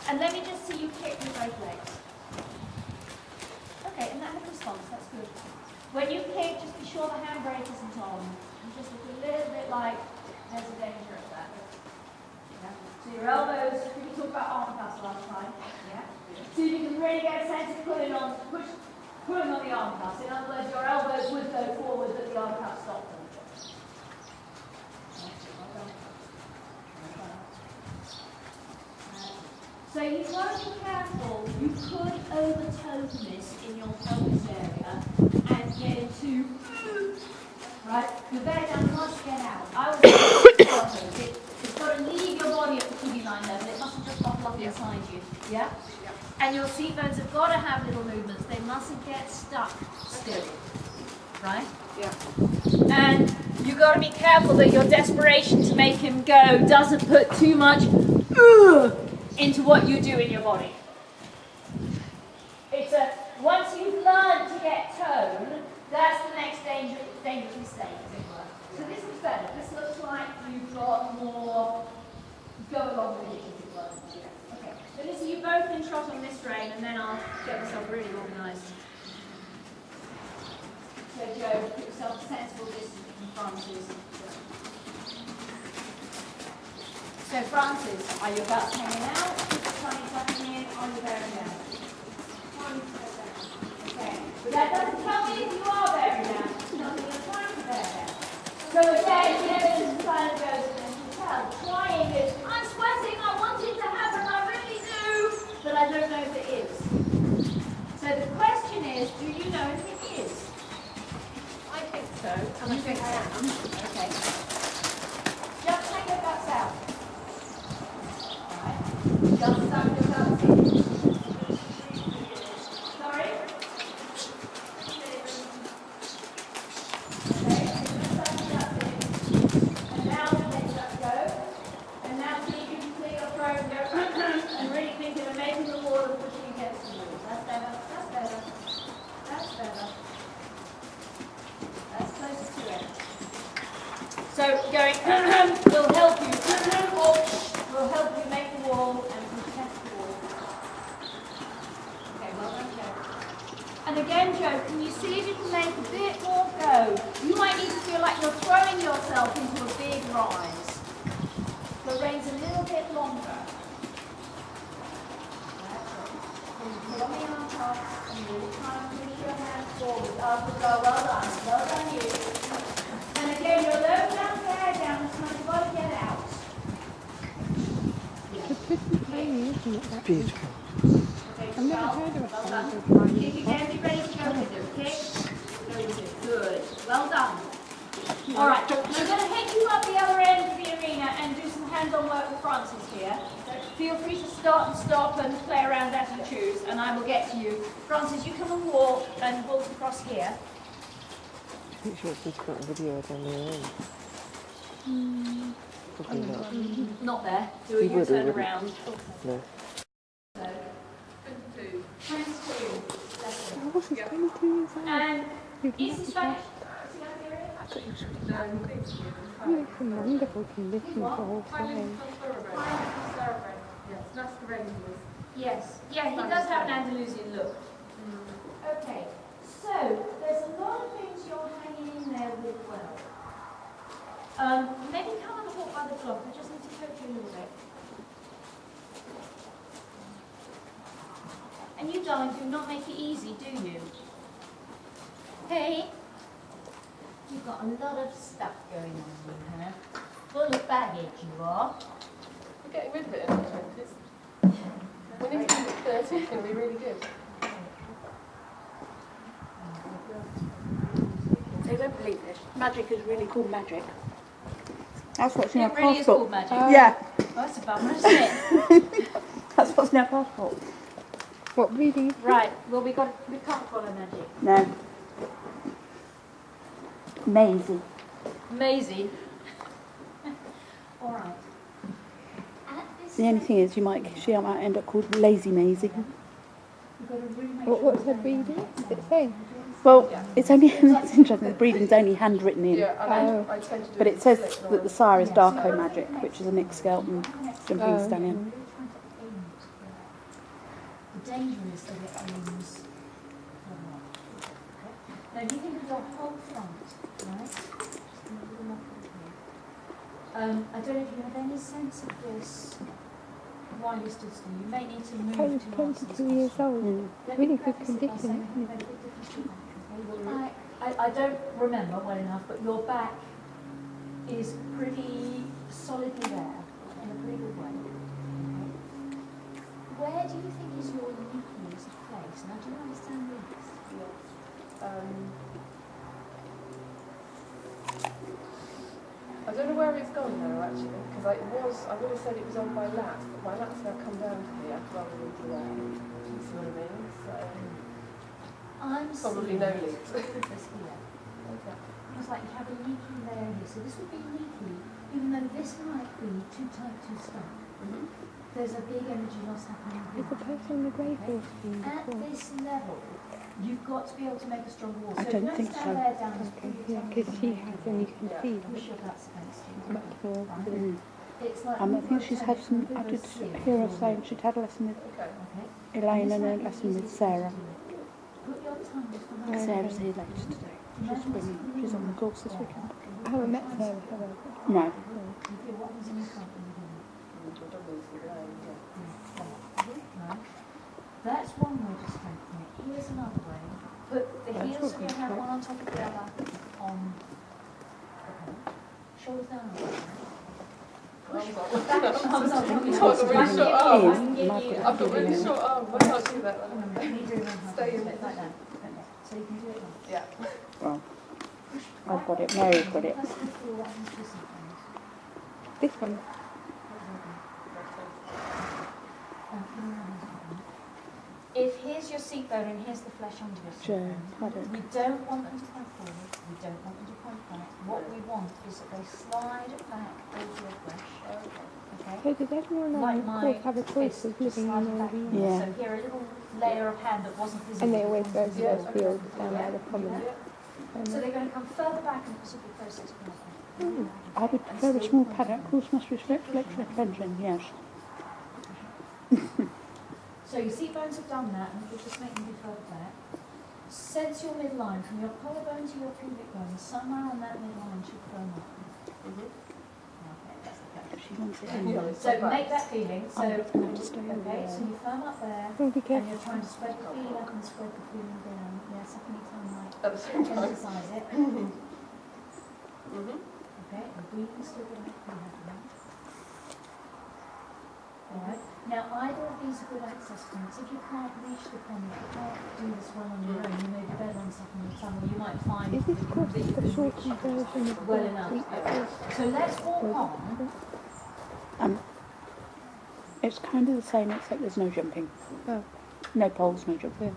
And let me just see you kick with both legs. Okay, and that had a response, that's good. When you kick, just be sure the handbrake isn't on. And just look a little bit like there's a danger of that. Yeah. So your elbows, we talked about arm cuffs last time. Yeah. So you can really get a sense of pulling on the arm cuffs. In other words, your elbows would go forward, but the arm cuffs stop them. So you've got to be careful. You could overtone this in your pelvis area and get into, right? Your bear down must get out. I was it's got to leave your body at the kidney line level. It mustn't just bubble up inside you. Yeah? And your seat bones have got to have little movements. They mustn't get stuck still. Right? Yeah. And you've got to be careful that your desperation to make him go doesn't put too much into what you do in your body. It's once you've learned to get tone, that's the next dangerous stage, as it were. So this looks better. This looks like you've got more go along with it, as it were. Okay. So listen, you both can trot on this train, and then I'll get myself really organised. So Joe, put yourself a sensible distance from Francis. So Francis, are your guts hanging out? Tummy tucking in? Are you bearing down? Okay. But that doesn't tell me if you are bearing down. It tells me you're trying to bear down. So again, the evidence kind of goes as you tell. Trying is, I'm sweating, I want it to happen, I really do, but I don't know if it is. So the question is, do you know if it is? I think so, and I think I am. Okay. Just take your guts out. Just suck your guts in. Sorry? Okay, just suck your guts in. And now let your guts go. And now see if you can clear your throat and go and really think of making the wall and pushing against the wall. That's better. That's better. That's better. That's closer to it. So going will help you. Will help you make the wall and protect the wall. Okay, well done, Joe. And again, Joe, can you see if you can make a bit more go? You might need to feel like you're throwing yourself into a big rise. The reign's a little bit longer. Pull on the arm cuffs and really try and push your hands forward. Up and go. Well done. Well done, you. And again, your low down, bear down. It's not, you've got to get out. Beautiful. I've never heard of it. Kick again, be ready to go with it, okay? Go with it. Good. Well done. All right, I'm going to head you up the other end of the arena and do some hands-on work with Francis here. So feel free to start and stop and play around as you choose, and I will get to you. Francis, you come and walk across here. I'm sure she's got a video down there. Probably not. Not there. Do a U-turn around. No. So, 22. Oh, what's his 22 years old? And is he Spanish? I thought he was really it's a wonderful condition for horse riding. Yes. Yeah, he does have an Andalusian look. Okay. So, there's a lot of things you're hanging in there with well. Maybe come on the walk by the clock. I just need to coach you a little bit. And you, darling, do not make it easy, do you? Hey? You've got a lot of stuff going on with her. Full of baggage, you are. We're getting rid of it in the 20s. When it's 30, it's going to be really good. They don't believe this. Magic is really called magic. That's what's in our It really is passport. called magic. Yeah, Oh, that's a bummer, isn't it? that's what's in our passport. What reading? Right, well, we can't follow magic. No. Maisie. Maisie. All right. The only thing is, she might end up called Lazy Maisie. What's her breeding? Does it say? Well, it's only, it's interesting, the breeding's only handwritten in. Yeah, and I tend to do But it says that the sire is Darko Magic, which is a Nick Skelton jumping stallion. danger is that it owns a lot. Okay? Now, if you think of your whole front, right? Just a little more here. I don't know if you have any sense of this while you stood still. You may need to move I was to answer this 22 years question. old. Let me Really good preface it by condition, saying isn't you've had a bit different to your back, okay? Your back, I don't remember well enough, but your back is pretty solidly there in a pretty good way. Okay? Where do you think is your nucleus of place? Now, do you understand this? I don't know where it's gone now actually, because I would have said it was on my lap, but my lap's now come down to here rather than to there. Do you see what I mean? So I'm probably no leak. this here. Okay. It's like you have a leaky layer here. So this would be leaky, even though this might be too tight, too stuck. There's a big energy loss happening here. There's a person on the grey horse being At before. this level, you've got to be able to make a stronger wall. I So don't if you think stand so. there down as Okay, yeah, because she has, and you can see push that your guts against you. much more. Right? It's like I think she's had some, I did hear her saying she'd had a lesson with Okay. Okay. Elaine and a lesson with Sarah. Put your tongue just behind Sarah's here later today. She's on the course this weekend. I haven't met Sarah, have I? No. You feel what happens in your front when you do it. Right. That's one way to strengthen it. Here's another way. Put the heels of your hand one on top of the other on the peg. Shoulders down. Push back. Arms up. I've got really short arms. I can give you. I've got really short arms. I can't do that. Let me do one half Stay in. like that. Okay. So you can do it like Yeah. Well, I've got it. Mary's got it. This one. If here's your seat bone and here's the flesh under your seat Sure, I bone, don't. we don't want them to point forward, we don't want them to point back. What we want is that they slide back over your flesh. Okay? So does everyone on Like the my course have a choice fist of living slide in back or in. Yeah. So here a little layer of hand that wasn't visible. and they always go to Yeah, those okay. fields down by the common. So they're going to come further back and possibly closer to the I would prefer a small paddock. Horse must reflect engine, yes. So your seat bones have done that, and we'll just make them be further back. Sense your midline from your collarbone to your pubic bone. Somewhere on that midline should firm up. Okay, that's okay. She wants it in there. So make that feeling. So I'm going to stay over okay, there. so you firm up there, Oh, be and careful. you're trying to spread the feeling up and spread the feeling down. Yeah, second time like At the same time. emphasize it. Mm-hmm. Okay, and breathing still going to be happening. Alright, now either of these are good access points. If you can't reach the pen, if you can't do this well on your own, you may be better on sucking your tongue, or you might find Is this course that you the can shortened reach version of well the enough. week course? So let's walk on. It's kind of the same except there's no jumping. Oh. No poles, no jumping.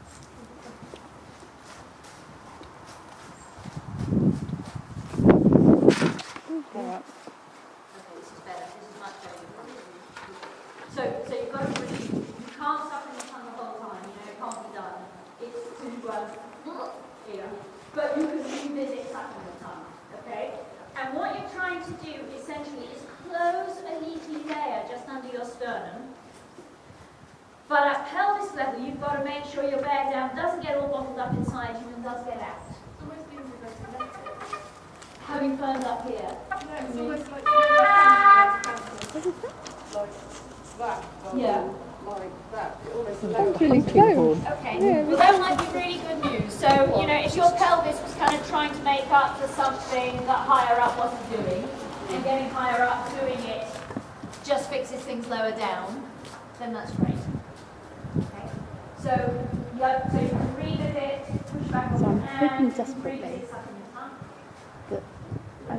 Alright. Okay, this is better. This is much better. So you've got to really, you can't suck in the tongue the whole time, you know, it can't be done. It's to, here. But you can revisit sucking the tongue, okay? And what you're trying to do essentially is close a leaky layer just under your sternum. But at pelvis level, you've got to make sure your bear down doesn't get all bottled up inside you and does get out. It's always been reverted. Having firmed up here. No, it's almost like that. Yeah. Like that. It almost That's really close. Okay, Yeah, well that might be really good news. So, you know, if your pelvis was kind of trying to make up for something that higher up wasn't doing, and getting higher up doing it just fixes things lower down, then that's great. Okay, so, so you can revisit, push back on So your I'm hand, hoping you can desperately revisit sucking your tongue. that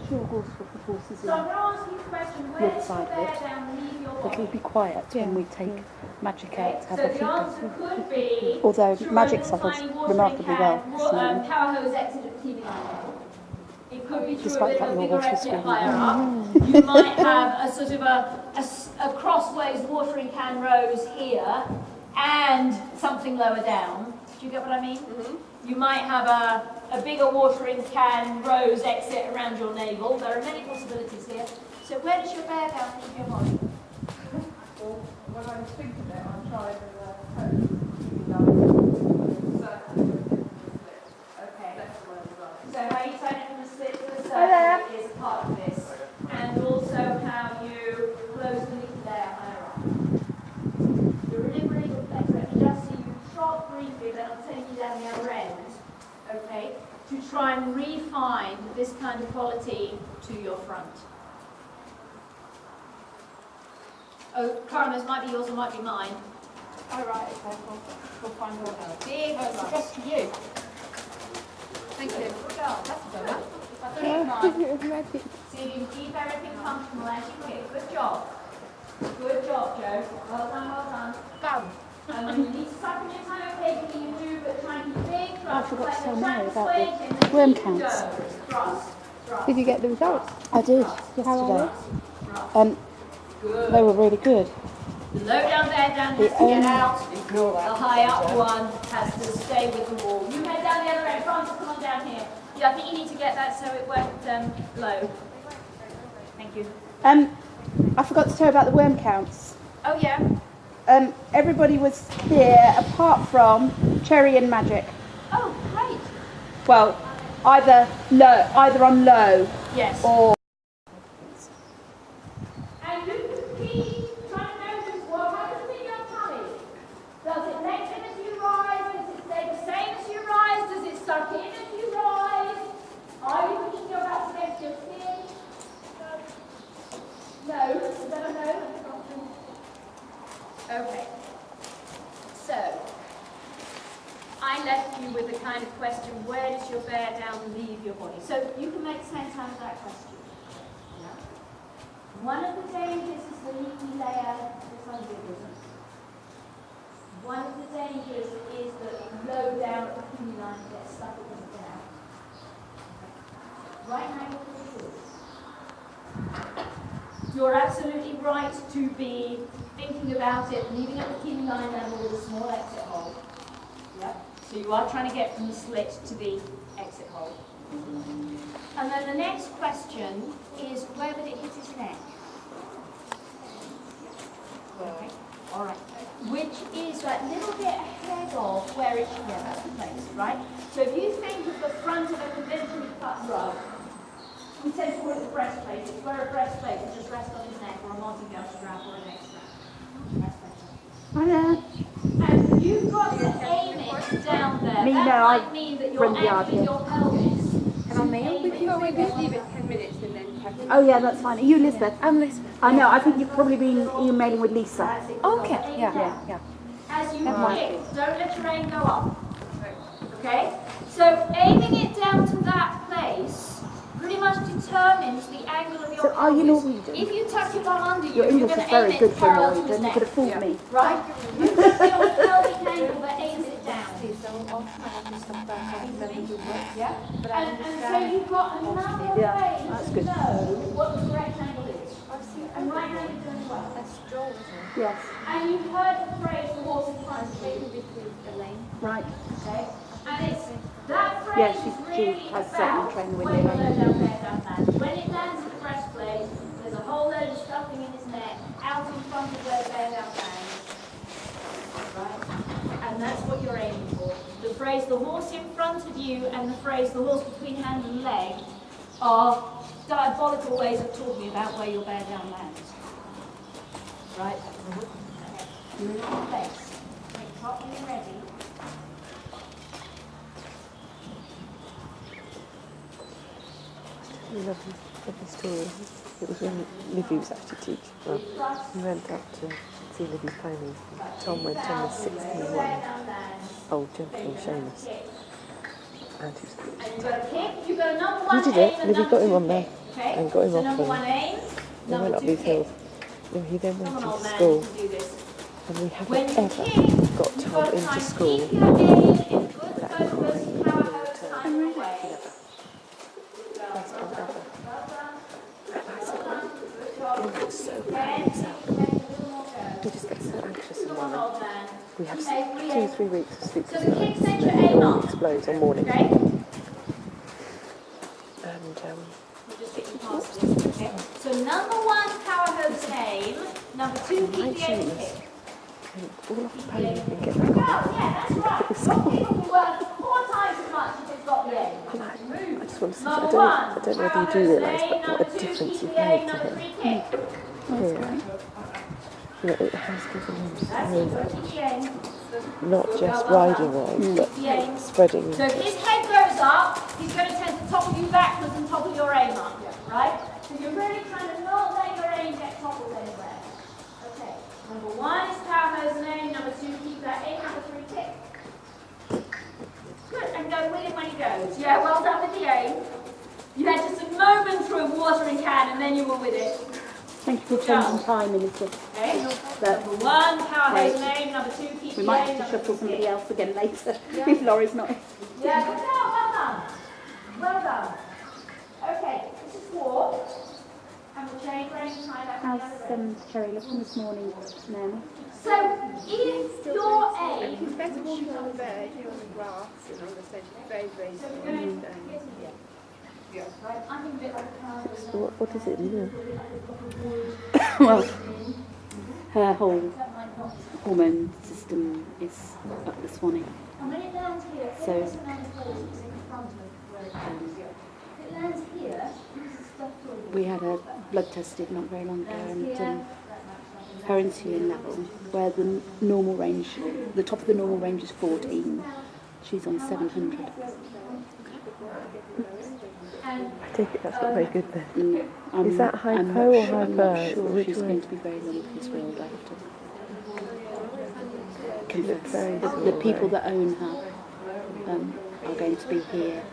as your horse horses So I'm going to ask you a question, where Good does your side of bear it. down leave your it'll body? be quiet Yeah. when we take Magic Okay, out to so have her the feet answer up. could be Although through Magic a little suffers tiny watering remarkably can, well. power hose exit at the TV line. It could be through Despite a that little your bigger horse is exit screaming. higher up. You might have a sort of a crossways watering can rose here and something lower down. Do you get what I mean? Mm-hmm. You might have a bigger watering can rose exit around your navel. There are many possibilities here. So where does your bear down leave your body? Well, when I was thinking it, I tried a try and refine this kind of quality to your front. Oh, Karen, this might be yours or might be mine. Oh, right, okay, we'll find out. Big success to you. Thank you. Good girl, that's a good one. Magic. So you can keep everything comfortable as you can. Good job. Good job, Joe. Well done, well done. Done. And when you need to suck in your time, okay, you do, but try and keep big thrust. I forgot to tell Mary about the worm counts. Thrust. Did you get the results? I did How yesterday. They were really good. The low down there, down has to get out. The high up one has to stay with the wall. You head down the other end. Francis, come on down here. Yeah, I think you need to get that so it won't low. Thank you. I forgot to tell you about the worm counts. Oh, yeah. Everybody was here apart from Cherry and Magic. Oh, great. Well, either on low Yes. or. And you can keep trying to notice what happens in your tummy. Does it lengthen as you rise? Does it stay the same as you rise? Does it suck in as you rise? Are you pushing your back against your skin? No. Is that a no? Okay. So, I left you with the kind of question, where does your bear down leave your body? So you can make sense out of that question. Yeah? One of the dangers is the leaky layer. This one's good, isn't it? One of the dangers is that low down at the kidney line gets stuck at the down. Right now you're pretty good. You're absolutely right to be thinking about it, leaving at the kidney line level with a small exit hole. Yep. So you are trying to get from the slit to the exit hole. And then the next question is, where would it hit his neck? Okay. All right. Which is that little bit ahead of where it should, yeah, that's the place, right? So if you think of the front of a conventionally cut rug, we tend to call it the breastplate. It's where a breastplate will just rest on his neck, or a martingale strap, or a neck strap. That's better. Hi there. And you've got to aim it down there. Me, That no, might I mean that run you're the yard anchoring here. your pelvis. Can I mail with you? We just leave it 10 minutes and then have it. Oh yeah, that's fine. Are you Elizabeth? I'm listening. I know. I think you've probably been emailing with Lisa. That's it. Okay, Aim yeah, down. yeah. As you Never mind. kick, don't let your aim go up. Okay? So aiming it down to that place pretty much determines the angle of your So are you pelvis. Norwegian? If you tuck your bum under you, Your you're English going is to very aim good it for parallel to his Norwegian. You neck. could have fooled me. Right? You can feel a pelvic angle that aims it down. Yeah? But I And so understand. you've got another Yeah, way that's to good. know what the correct angle is. And right now you're doing well. That's Joel, isn't it? Yes. And you've heard the phrase, the horse in front of you. Right. Okay? And it's, that phrase Yeah, is she really has about certainly trained the when window. the low down bear down lands. When it lands at the breastplate, there's a whole load of stuffing in his neck, out in front of where the bear down lands. Right? And that's what you're aiming for. The phrase, the horse in front of you, and the phrase, the horse between hand and leg, are diabolical ways of talking about where your bear down lands. Right? You're in a good place. Make properly ready. Lovely story. It was when Livy was actually teaching. Well, we went up to see Livy pony. Tom went on the 16-1 old gentleman Seamus. And he was And you've got a kick, you've got a number one He did aim it. and Livy number got him two on there kick, okay? and got him So off number and one aim, they number went up two these kick. hills. Then he then went Come on, to old man, school you can do this. and we When haven't you ever kick, got you've Tom got to try into and school. keep your aim in good That focus, crying power all the hose time. kind of way. Never. Best one ever. Well done. And I said, Well done. Good job. he looks so proud Again, of himself. take a little more go. He just gets so anxious in the Come on, morning. old man. We have Okay, 2-3 weeks of sleep So the kick sends your and aim it all up. explodes on morning. Okay? And We'll just get you past this. Okay. So number one, power hose aim. Number two, keep the aim kick. all off the pony and get Good back girl, on. yeah, that's right. Your kick will be worth 4 times as much if it's got the aim. And I just want to say, I Number don't one, know whether power you do hose realise aim. what Number a two, difference keep you've the aim. made to Number him 3, kick. here. You know, it has given him That's so it. much, Keep the aim. not just Well done. riding wise, but The aim. spreading. So if his head goes up, he's going to tend looking backwards and topple your aim up, right? So you're really trying to not let your aim get toppled anywhere. Okay, number 1 is power hose and aim, number 2, keep that aim, number 3, kick. Good, and go with it when he goes. Yeah, well done with the aim. You had just a moment through a watering can and then you were with it. Thank you for taking time, Minister. Okay, number 1, power hose and aim, number 2, keep We the might aim, have to number shuffle 3, somebody kick. else again later if Laurie's not. Yeah, good job, well done. Well done. Okay, this is walk. And we'll change range, try that with the How's other end. Terry looking this morning, Naomi? So, if your aim... It's better walking on the bed, on the grass, and on the stage. Very, very So we're smooth. going to get in here. Right, I'm a bit like a power hose. So what does it mean? Well, her whole hormone system is up the Swanee. And when it lands here, it So, doesn't land forward, it's in front of where it lands. If it lands here, this is stuff to We had her blood tested not very long ago, and her insulin level, where the normal range, the top of the normal range is 14, she's on 700. I take it that's not very good then. I'm, Is that I'm hypo not or sure, I'm not hyper? sure Which she's way? going to be very long in this world after. She looks very The people that own her are going to be here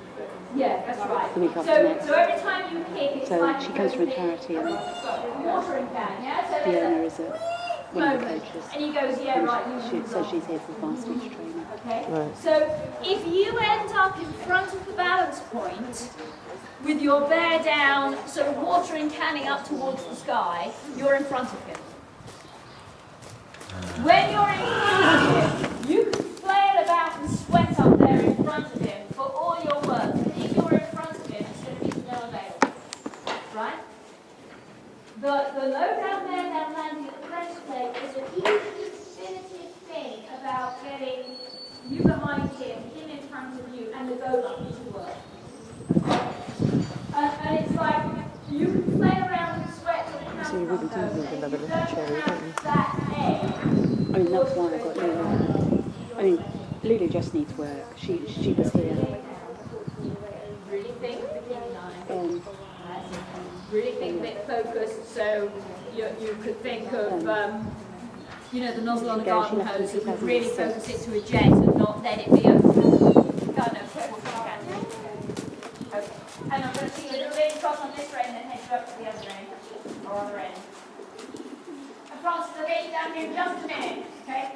Yeah, that's right. the week after So next. every time you kick, it's So like she you comes go from a kick. charity, and Watering can, yeah? So the there's owner a is one of the moment. coaches. And he goes, yeah, right. So she's here for fast speech training. Okay. Right. So if you end up in front of the balance point with your bear down, sort of watering canning up towards the sky, you're in front of him. When you're in front of him, you can flail about and sweat up there in front of him for all your work. But if you're in front of him, it's going to be no avail. Right? The low down bear down landing at the breastplate is a huge definitive thing about getting you behind him in front of you, and the go up to work. And it's like you can play around and sweat till it comes. So you really do need another little cherry, don't you? That egg. I mean, that's why I got Lulu. I mean, Lulu just needs work. She was here. Really think of the kidney line. Um, Really think of it focused, so you could think of, the nozzle on a garden hose, you could really focus it to a jet and not let it be a kind of Okay. And I'm going to see you a little bit across on this end and head you up to the other end, or other end. And Francis, I'll get you down here in just a minute, okay?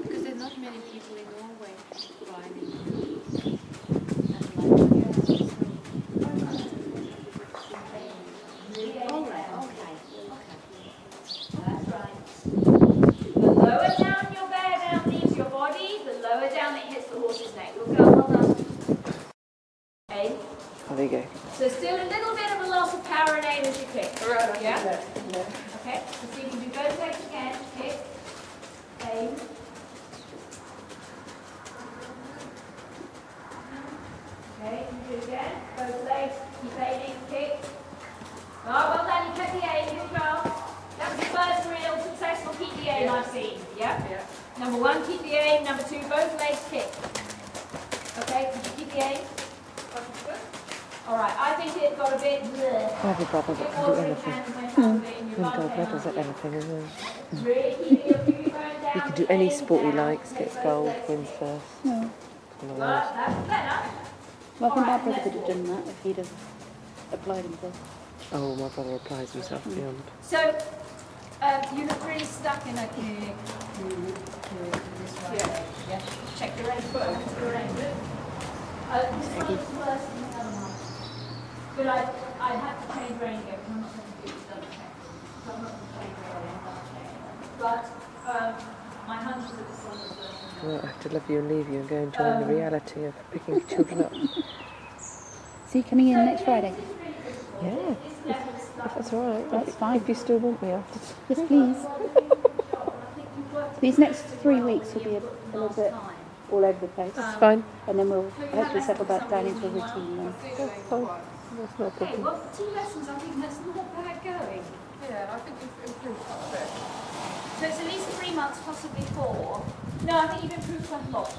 Because there's not many people in Norway riding. That's right. The lower down your bear down leaves your body, the lower down it hits the horse's neck. Look up, hold on. Okay. Oh, there you go. So still a little bit of a loss of power and aim as you kick. Right. Yeah? Okay. So see if you can do both legs again. Kick. Aim. Okay, you do it again. Both legs. Keep aiming. Kick. Oh, well done. You kept the aim. Good job. That was the first real successful keep the aim I've seen. Yeah? Yeah. Number 1, keep the aim. Number 2, both legs kick. Okay, did you keep the aim? Alright, I think it got a bit bleh. I have a brother that can do anything. My brother does anything as well. Really keep your booty bone down. He can do any sport he likes, gets gold, wins first. no. On the Well, world. that's better. Well, I think my brother could have done that if he'd have applied himself. Oh, my brother applies himself beyond. So, you look really stuck in a kick. This way. Yeah. Check your aim. Your aim. This one's worse than the other one. But I have to change range here because I'm not going to do this double check. So I'm not going to change range double check. But my hunch is that this one is worse than the Well, I have to love you and leave you and go and join the reality of picking children up. Is he coming in next Friday? Yeah, if that's all right. That's fine. If you still want me after. Yes, please. These next 3 weeks will be a little bit all over the place. That's fine. And then we'll hopefully settle back down into a routine then. That's fine. That's not a Okay, problem. well, for 2 lessons, I think that's not bad going. Yeah, I think you've improved quite a bit. So it's at least 3 months, possibly 4. No, I think you've improved quite a lot.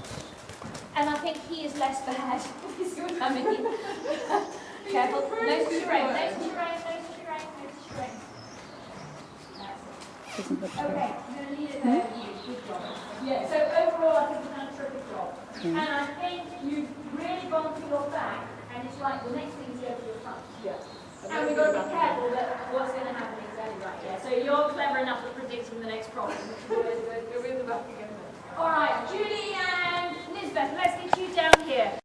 And I think he is less bad. You see what I mean? Careful. Nose to your aim, nose to your aim, nose to your aim, nose to your aim. Doesn't look Okay, I'm going to leave it there with you. Good job. Yeah, so overall I think you've done a terrific job. And I think you've really gone to your back, and it's like the next thing is go to your front. Yeah. And we've got to be careful that what's going to happen exactly right here. So you're clever enough at predicting the next problem, which is always good. You're in the back again. All right, Julie and Lisbeth, let's get you down here.